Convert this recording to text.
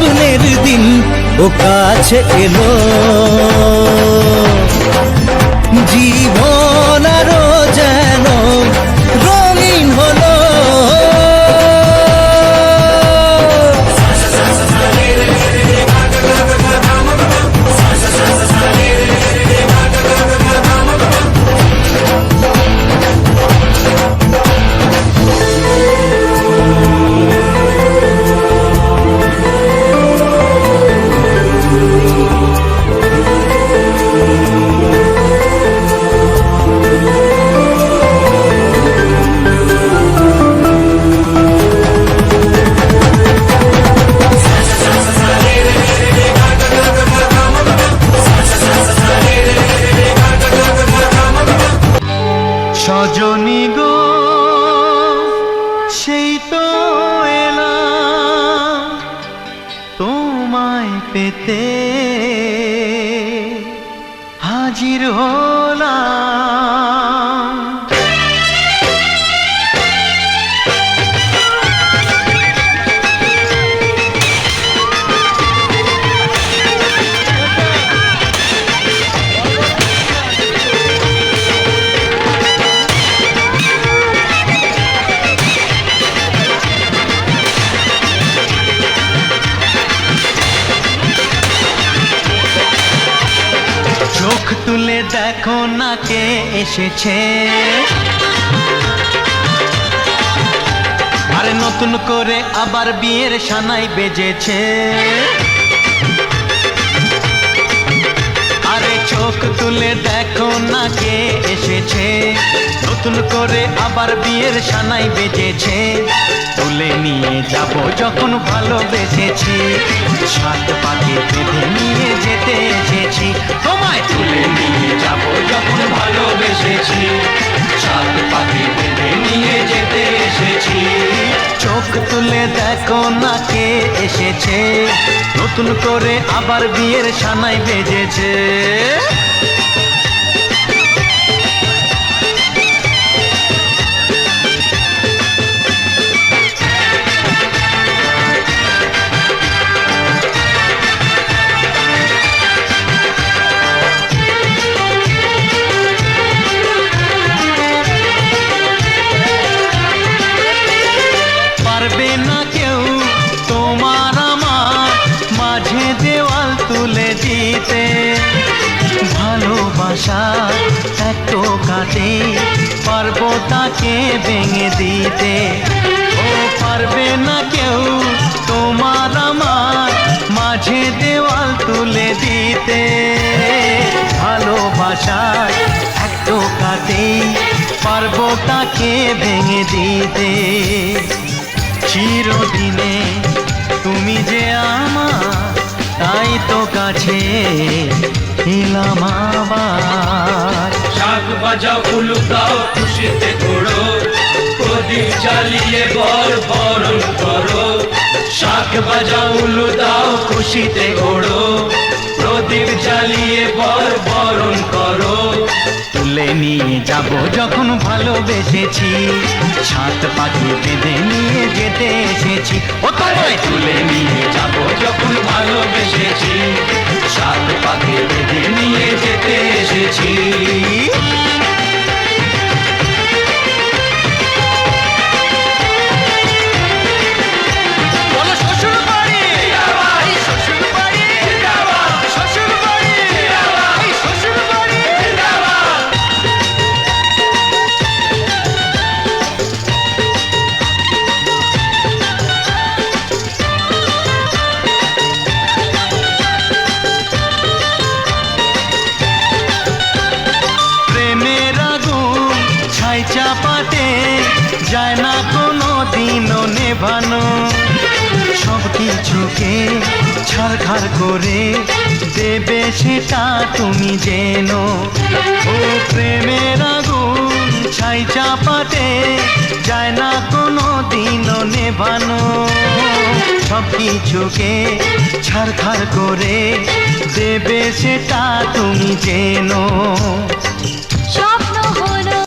স্বপ্নের দিন ও কাছে এলো, জীবন আরো যেন রঙিন হলো। সজনী গো সেই তো এলাম তোমায় পেতে, হাজির হলাম। চোখ তুলে দেখো না কে এসেছে, আরে নতুন করে আবার বিয়ের সানাই বেজেছে। আরে চোখ তুলে দেখো না কে এসেছে, নতুন করে আবার বিয়ের সানাই বেজেছে। তুলে নিয়ে যাব যখন ভালোবেসেছি, সাত পাকে বেঁধে নিয়ে যেতে এসেছি। তোমায় তুলে নিয়ে যাব যখন ভালোবেসেছি, সাত পাকে বেঁধে নিয়ে যেতে এসেছি। চোখ তুলে দেখো না কে এসেছে, নতুন করে আবার বিয়ের সানাই বেজেছে। পারবে না কেউ তোমার আমার মাঝে দেওয়াল তুলে দিতে, ভালোবাসা এত কাটে পারবো তাকে ভেঙে দিতে। ও পারবে না কেউ তোমার আমার মাঝে দেওয়াল তুলে দিতে, ভালোবাসা এত কাটে পারবো তাকে ভেঙে দিতে। চিরদিনে তুমি যে আমার, তাই তো কাছে এলাম আবার। শাক বাজাও উলু দাও খুশিতে ঘোড়ো, প্রদীপ জ্বালিয়ে বরণ করো। শাক বাজাও উলু দাও খুশিতে ঘোড়ো, প্রদীপ জ্বালিয়ে বরণ করো। তুলে নিয়ে যাব যখন ভালোবেসেছি, সাত পাখি বেঁধে নিয়ে যেতে এসেছি। ও তোমায় তুলে নিয়ে যাব যখন ভালোবেসেছি, সাত পাকে বেঁধে নিয়ে যেতে এসেছি। চাপাতে যায় না কোনো দিনও নেভানো, সব কিছুকে ছাড়খাড় করে দেবে সেটা তুমি জেনো। ও প্রেমের আগুন ছাই চাপাতে যায় না কোনো দিনও নেভানো, সব কিছুকে ছাড়খাড় করে দেবে সেটা তুমি জেনো।